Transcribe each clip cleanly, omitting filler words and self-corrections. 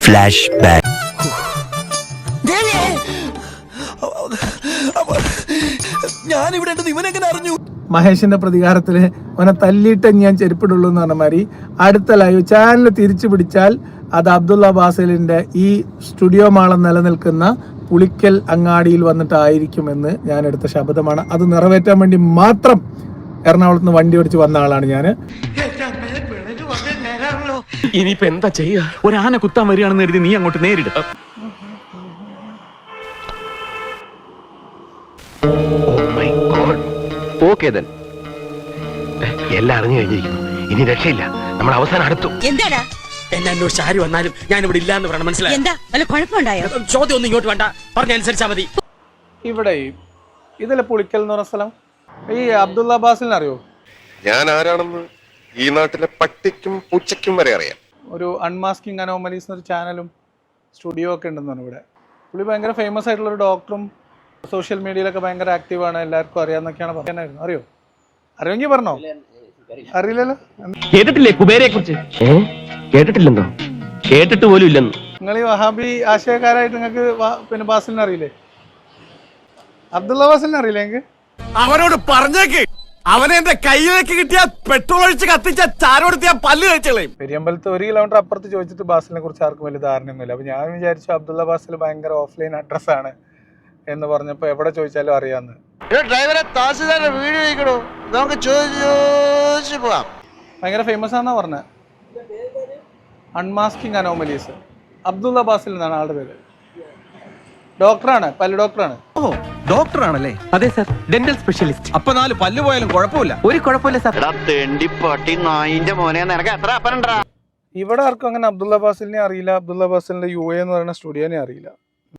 Flash back. ഞാനിവിടെ ഇവനെങ്ങനെ അറിഞ്ഞു? മഹേഷിന്റെ പ്രതികാരത്തില് അവനെ തല്ലിയിട്ട് ഞാൻ ചെരുപ്പിടുള്ളൂ എന്ന് പറഞ്ഞ മാതിരി അടുത്ത ലൈവ് ചാനൽ തിരിച്ചു പിടിച്ചാൽ അത് അബ്ദുള്ള ബാസിലിന്റെ ഈ സ്റ്റുഡിയോ മാളം നിലനിൽക്കുന്ന പുളിക്കൽ അങ്ങാടിയിൽ വന്നിട്ടായിരിക്കുമെന്ന് ഞാൻ എടുത്ത ശബ്ദമാണ്. അത് നിറവേറ്റാൻ വേണ്ടി മാത്രം എറണാകുളത്ത് നിന്ന് വണ്ടി ഓടിച്ച് വന്ന ആളാണ് ഞാൻ. ഇനിയിപ്പോ എന്താ ചെയ്യാ? ഒരാന കുത്താൻ വരികയാണെന്ന് കരുതി നീ അങ്ങോട്ട് നേരിടും. എല്ലാം അറിഞ്ഞു കഴിഞ്ഞിരിക്കുന്നു. ഇനി രക്ഷയില്ല. നമ്മൾ അവസാനം അടുത്തു. എന്താടാ എന്നെ അന്വേഷിച്ച് ആര് വന്നാലും ഞാൻ ഇവിടെ ഇല്ല എന്ന് പറയണം. മനസ്സിലായി? എന്താ വല്ല കുഴപ്പമുണ്ടായോ? ചോദ്യം ഒന്നും ഇങ്ങോട്ട് വേണ്ട, പറഞ്ഞനുസരിച്ചാ മതി. ഇവിടെ ഇതിലെ പുളിക്കൽ എന്ന് പറഞ്ഞ സ്ഥലം ഈ അബ്ദുള്ള ബാസിലിനെ അറിയോ? ഞാൻ ആരാണെന്ന് ഈ നാട്ടിലെ പട്ടിക്കും പൂച്ചയ്ക്കും വരെ അറിയാം. ഒരു അൺമാസ്കിംഗ് അനോമലീസ് എന്നൊരു ചാനലും സ്റ്റുഡിയോ ഒക്കെ ഉണ്ടെന്നാണ് ഇവിടെ. പുള്ളി ഭയങ്കര ഫേമസ് ആയിട്ടുള്ള ഒരു ഡോക്ടറും സോഷ്യൽ മീഡിയയിലൊക്കെ ഭയങ്കര ആക്റ്റീവാണ്, എല്ലാവർക്കും അറിയാമെന്നൊക്കെയാണ് പറയാനായിരുന്നു. അറിയോ? അറിയുമെങ്കിൽ പറഞ്ഞോ? അറിയില്ലല്ലോ. കേട്ടിട്ടില്ലേ കുബേരയെ കുറിച്ച്? കേട്ടിട്ടില്ലെന്നോ? കേട്ടിട്ട് പോലും ഇല്ലെന്ന്. നിങ്ങൾ ഈ വഹാബി ആശയക്കാരായിട്ട് നിങ്ങൾക്ക് പിന്നെ ബാസിലിനെ അറിയില്ലേ? അബ്ദുള്ള ബാസിലിനെ അറിയില്ലേ നിങ്ങൾക്ക്? അവനോട് പറഞ്ഞേക്ക്, അവനെ എന്റെ കയ്യിലേക്ക് കിട്ടിയ പെട്രോൾ ഒഴിച്ച് കത്തിച്ച ചാരോടുത്തിയ പല്ല് കഴിച്ചളയും. പെരിയമ്പലത്ത് 1 കിലോമീറ്റർ അപ്പുറത്ത് ചോദിച്ചിട്ട് ബാസിലിനെ കുറിച്ച് ആർക്കും വലിയ ധാരണയൊന്നുമില്ല. അപ്പൊ ഞാൻ വിചാരിച്ചു അബ്ദുള്ള ബാസിൽ ഭയങ്കര ഓഫ്ലൈൻ അഡ്രസ്സാണ് എന്ന് പറഞ്ഞപ്പോ എവിടെ ചോദിച്ചാലും അറിയാന്ന്. ഡ്രൈവറെ താസിദാരുടെ വീഡിയോ കഴിക്കണോ? നമുക്ക് ചോദിച്ചു പോവാം. ഭയങ്കര ഫേമസ് ആണെന്നാ പറഞ്ഞത്. Unmasking anomalies. അബ്ദുള്ള ബാസിൽ എന്നാണ് ആളുടെ പേര്. ഡോക്ടറാണ്, പല്ല് ഡോക്ടറാണ്. ഓ, ഡോക്ടറാണല്ലേ? അതെ സാർ, ഡെന്റൽ സ്പെഷ്യലിസ്റ്റ്. അപ്പൊ 4 പല്ല് പോയാലും കുഴപ്പമില്ല. ഒരു കുഴപ്പമില്ല സാർ. ഇവിടെ ആർക്കും അങ്ങനെ അബ്ദുള്ള ബാസിലിനെ അറിയില്ല, അബ്ദുള്ള ബാസിലിന്റെ UA എന്ന് പറയുന്ന സ്റ്റുഡിയോനെ അറിയില്ല.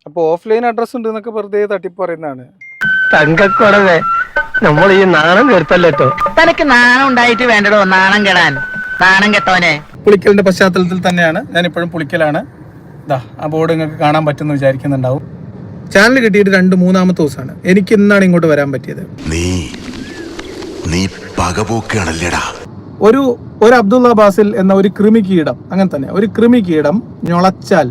അപ്പൊ ഓഫ്ലൈൻ അഡ്രസ് ഉണ്ട് എന്നൊക്കെ വെറുതെ തട്ടിപ്പ് പറയുന്നതാണ്. തങ്കക്കുടവേ, നമ്മൾ ഈ നാണം കേട്ടല്ലോ. തനക്ക് നാണം ഉണ്ടായിട്ട് വേണ്ടടോ നാണം കെടാൻ. നാണം കെട്ടോനെ. പുളിക്കലിന്റെ പശ്ചാത്തലത്തിൽ തന്നെയാണ് ഞാൻ ഇപ്പോഴും പുളിക്കലാണ്. ഇതാ ആ ബോർഡ് നിങ്ങൾക്ക് കാണാൻ പറ്റുമെന്ന് വിചാരിക്കുന്നുണ്ടാവും. ചാനൽ കിട്ടിയിട്ട് 2-3 ദിവസമാണ്. എനിക്ക് ഇന്നാണ് ഇങ്ങോട്ട് വരാൻ പറ്റിയത്. നീ പകപോക്കാണല്ലേടാ. ഒരു അബ്ദുള്ള ബാസിൽ എന്ന ഒരു കൃമി കീടം, അങ്ങനെ തന്നെ ഒരു കൃമി കീടം ഞൊളച്ചാൽ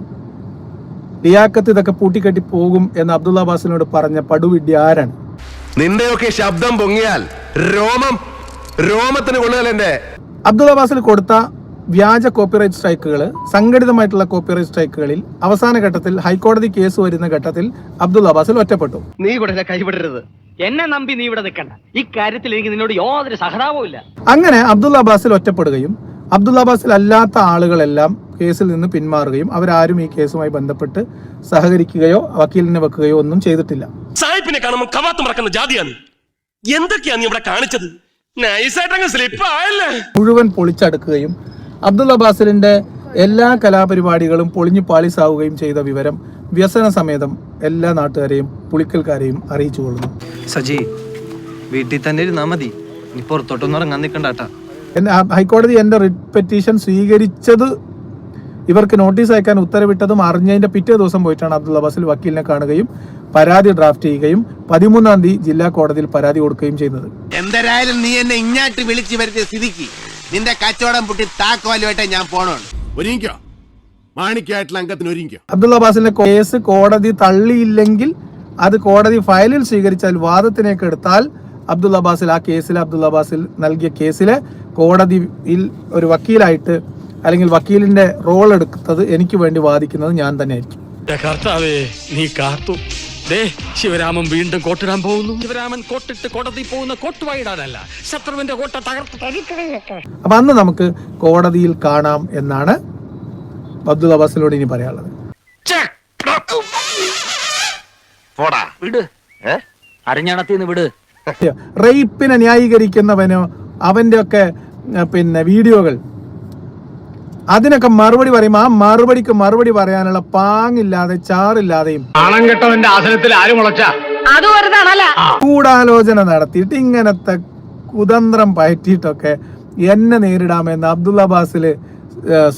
ലിയാക്കത്ത് ഇതൊക്കെ പൂട്ടിക്കെട്ടി പോകും എന്ന് അബ്ദുള്ള ബാസിലിനോട് പറഞ്ഞ പടുവിഡ്ഢി ആരാണ്? നിന്റെയൊക്കെ ശബ്ദം പൊങ്ങിയാൽ രോമത്തിന് കൊള്ളുകയല്ലേ. അബ്ദുള്ള ബാസിൽ കൊടുത്ത വ്യാജ കോപ്പിറൈറ്റ് സ്ട്രൈക്കുകൾ, സംഘടിതമായിട്ടുള്ള കോപ്പിറൈറ്റ് സ്ട്രൈക്കുകളിൽ അവസാന ഘട്ടത്തിൽ ഹൈക്കോടതി കേസ് വരുന്ന ഘട്ടത്തിൽ അബ്ദുള്ള ബാസിൽ ഒറ്റപ്പെട്ടു. നീ ഇവിടെ കൈവിടരുത്. എന്നെ നമ്പി നീ ഇവിടെ നിൽക്കണ്ട. ഈ കാര്യത്തിൽ എനിക്ക് നിന്നോട് യാതൊരു സഹതാപവും ഇല്ല. അങ്ങനെ അബ്ദുള്ള ബാസിൽ ഒറ്റപ്പെടുകയും അബ്ദുള്ള ബാസിൽ അല്ലാത്ത ആളുകളെല്ലാം കേസിൽ നിന്ന് പിന്മാറുകയും അവരാരും ഈ കേസുമായി ബന്ധപ്പെട്ട് സഹകരിക്കുകയോ വക്കീലിനെ വെക്കുകയോ ഒന്നും ചെയ്തിട്ടില്ല. സാഹിബിനെ കാണുമ്പോൾ കവാത്ത് മറക്കുന്ന ജാതിയാണ്. എന്തൊക്കെയാ നീ ഇവിടെ കാണിച്ചത്? മുഴുവൻ പൊളിച്ചടുക്കുകയും അബ്ദുള്ള ബാസിലിന്റെ എല്ലാ കലാപരിപാടികളും പൊളിഞ്ഞു പാളിസാവുകയും ചെയ്ത വിവരം വ്യസന സമേതം എല്ലാ നാട്ടുകാരെയും പുളിക്കൽക്കാരെയും അറിയിച്ചു കൊള്ളുന്നു. സജി, വീട്ടിൽ തന്നെ ഇരുന്നാ മതി, നീ പുറത്തോട്ടൊന്നും ഇറങ്ങാൻ നിൽക്കണ്ടാട്ടാ. ഹൈക്കോടതി എന്റെ റിട്ട് പെറ്റീഷൻ സ്വീകരിച്ചത്, ഇവർക്ക് നോട്ടീസ് അയക്കാൻ ഉത്തരവിട്ടതും അറിഞ്ഞതിന്റെ പിറ്റേ ദിവസം പോയിട്ടാണ് അബ്ദുള്ള ബാസിൽ വക്കീലിനെ കാണുകയും പരാതി ഡ്രാഫ്റ്റ് ചെയ്യുകയും 13-ാം തീയതി ജില്ലാ കോടതിയിൽ പരാതി കൊടുക്കുകയും ചെയ്യുന്നത്. എന്തായാലും നീ എന്നെ ഇങ്ങാട്ട് വിളിച്ചു വരുത്തിയ സ്ഥിതിക്ക് നിന്റെ കച്ചവടം പൊട്ടി താക്കോലുമായിട്ടേ ഞാൻ പോണുണ്ട്. അബ്ദുള്ള ബാസിലിന്റെ കേസ് കോടതി തള്ളിയില്ലെങ്കിൽ, അത് കോടതി ഫയലിൽ സ്വീകരിച്ചാൽ, വാദത്തിനേക്ക് എടുത്താൽ അബ്ദുള്ള ബാസിൽ ആ കേസിൽ അബ്ദുള്ള ബാസിൽ നൽകിയ കേസിലെ കോടതിയിൽ ഒരു വക്കീലായിട്ട് അല്ലെങ്കിൽ വക്കീലിന്റെ റോൾ എടുത്തത് എനിക്ക് വേണ്ടി വാദിക്കുന്നത് ഞാൻ തന്നെ ആയിരിക്കും. കർത്താവേ, നീ കാത്തു. ശിവരാമൻ വീണ്ടും കോട്ടിടാൻ പോകുന്നു. ശിവരാമൻ കോട്ടിട്ട് കോടതി പോകുന്ന കോട്ടുവായിടാനല്ല, ശത്രുവിന്റെ കോട്ട തകർത്ത്. അപ്പൊ അന്ന് നമുക്ക് കോടതിയിൽ കാണാം എന്നാണ് അബ്ദുള്ള ബാസിലോട് ഇനി പറയാനുള്ളത്. റേപ്പിനെ ന്യായീകരിക്കുന്നവനോ അവന്റെ ഒക്കെ പിന്നെ വീഡിയോകൾ, അതിനൊക്കെ മറുപടി പറയുമ്പോൾ ആ മറുപടിക്ക് മറുപടി പറയാനുള്ള പാങ്ങില്ലാതെ ചാറില്ലാതെയും ഗൂഢാലോചന നടത്തിയിട്ട് ഇങ്ങനത്തെ കുതന്ത്രം പയറ്റിയിട്ടൊക്കെ എന്നെ നേരിടാമെന്ന് അബ്ദുള്ള ബാസില്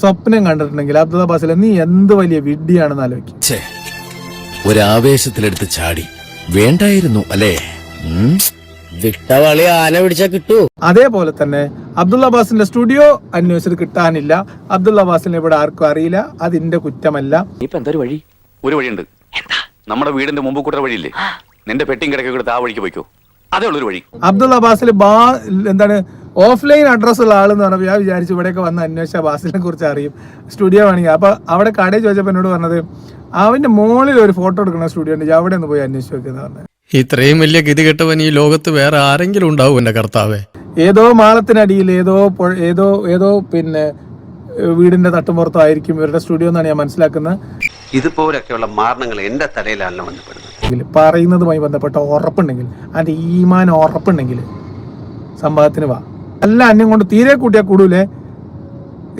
സ്വപ്നം കണ്ടിട്ടുണ്ടെങ്കിൽ അബ്ദുള്ള ബാസിൽ നീ എന്ത് വലിയ വിഡ്ഢിയാണെന്ന് ആലോചിക്കും. ഒരാവേശത്തിലെടുത്ത് ചാടി വേണ്ടായിരുന്നു അല്ലേ? വിട്ടവളി ആന പിടിച്ചാ കിട്ടൂ. അതേപോലെ തന്നെ അബ്ദുള്ള അബ്ബാസിന്റെ സ്റ്റുഡിയോ അന്വേഷിച്ചിട്ട് കിട്ടാനില്ല. അബ്ദുള്ള അബ്ബാസിനെ ഇവിടെ ആർക്കും അറിയില്ല. അതിന്റെ കുറ്റമല്ല. ഇപ്പൊ എന്താ ഒരു വഴി? ഒരു വഴിയുണ്ട്. നമ്മുടെ വീടിന്റെ മുമ്പ് കൂട്ടർ വഴിയില്ലേ, നിന്റെ പെട്ടിയും കിടക്കൊക്കെ എടുത്ത് ആ വഴിക്ക് പോയിക്കോ. അതേ ഉള്ളൊരു വഴി. അബ്ദുള്ള അബ്ബാസിൽ എന്താണ് ഓഫ്ലൈൻ അഡ്രസ് ഉള്ള ആളെന്ന് പറഞ്ഞപ്പോൾ ഞാൻ വിചാരിച്ചു ഇവിടെയൊക്കെ വന്ന് അന്വേഷിച്ച ബാസിലിനെ കുറിച്ച് അറിയും, സ്റ്റുഡിയോ ആണെങ്കിൽ. അപ്പൊ അവിടെ കടയിൽ ചോദിച്ചപ്പോൾ എന്നോട് പറഞ്ഞത് അവന്റെ മോളിൽ ഒരു ഫോട്ടോ എടുക്കുന്ന സ്റ്റുഡിയോ ഉണ്ട്, അവിടെ ഒന്ന് പോയി അന്വേഷിച്ച് വെക്കുന്ന പറഞ്ഞത്. ഇത്രയും വലിയ ഗതി കെട്ടവൻ ഈ ലോകത്ത് വേറെ ആരെങ്കിലും ഉണ്ടാവും എന്റെ കർത്താവേ. ഏതോ മാളത്തിനടിയിൽ ഏതോ പിന്നെ വീടിന്റെ തട്ടുമ്പുറത്തോ ആയിരിക്കും ഇവരുടെ സ്റ്റുഡിയോ എന്നാണ് ഞാൻ മനസ്സിലാക്കുന്നത്. ഇതുപോലൊക്കെയുള്ള മാരണങ്ങൾ എന്റെ തലയിലല്ല വന്നപ്പെടുന്നത്. പറയുന്നതുമായി ബന്ധപ്പെട്ട ഉറപ്പുണ്ടെങ്കിൽ, അതിന്റെ ഈമാൻ ഉറപ്പുണ്ടെങ്കിൽ സംഭവത്തിന് വാ. അല്ല അന്യം കൊണ്ട് തീരെ കൂട്ടിയാൽ കൂടൂലേ.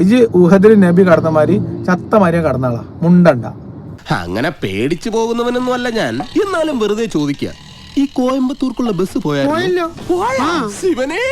ഇജ് ഉഹദിൽ നബി കടന്ന മാതിരി ചത്ത മാതിരിയെ കടന്നാളാ, മുണ്ടണ്ട. അങ്ങനെ പേടിച്ചു പോകുന്നവനൊന്നും അല്ല ഞാൻ. എന്നാലും വെറുതെ ചോദിക്കുക, ഈ കോയമ്പത്തൂർക്കുള്ള ബസ് പോയാലോ? ശിവനേ.